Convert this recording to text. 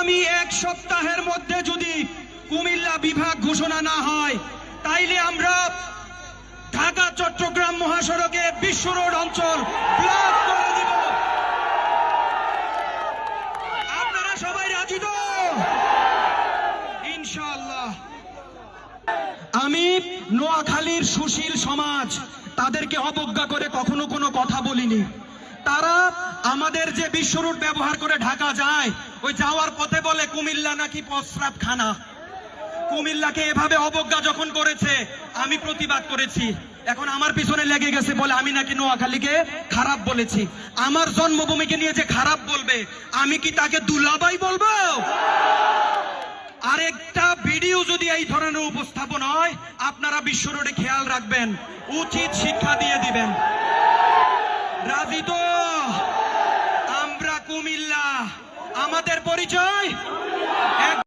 আগামী এক সপ্তাহের মধ্যে যদি কুমিল্লা বিভাগ ঘোষণা না হয় তাইলে আমরা ঢাকা চট্টগ্রাম মহাসড়কে বিশ্ব রোড অঞ্চল ব্লক করে দিব। আপনারা সবাই রাজি তো? ইনশাআল্লাহ। আমি নোয়াখালীর সুশীল সমাজ তাদেরকে অবজ্ঞা করে কখনো কোনো কথা বলিনি। তারা আমাদের যে বিশ্ব রুট ব্যবহার করে ঢাকা যায়, ওই যাওয়ার পথে বলে কুমিল্লা নাকি প্রস্রাবখানা। কুমিল্লাকে এভাবে অবজ্ঞা যখন করেছে আমি প্রতিবাদ করেছি। এখন আমার পিছনে লেগে গেছে বলে আমি নাকি নোয়াখালীকে খারাপ বলেছি। আমার জন্মভূমিকে নিয়ে যে খারাপ বলবে আমি কি তাকে দুলাভাই বলবো? আরেকটা ভিডিও যদি এই ধরনের উপস্থাপন হয় আপনারা বিশ্ব রোডে খেয়াল রাখবেন, উচিত শিক্ষা দিয়ে দিবেন। রাজি তো? আমরা কুমিল্লা, আমাদের পরিচয়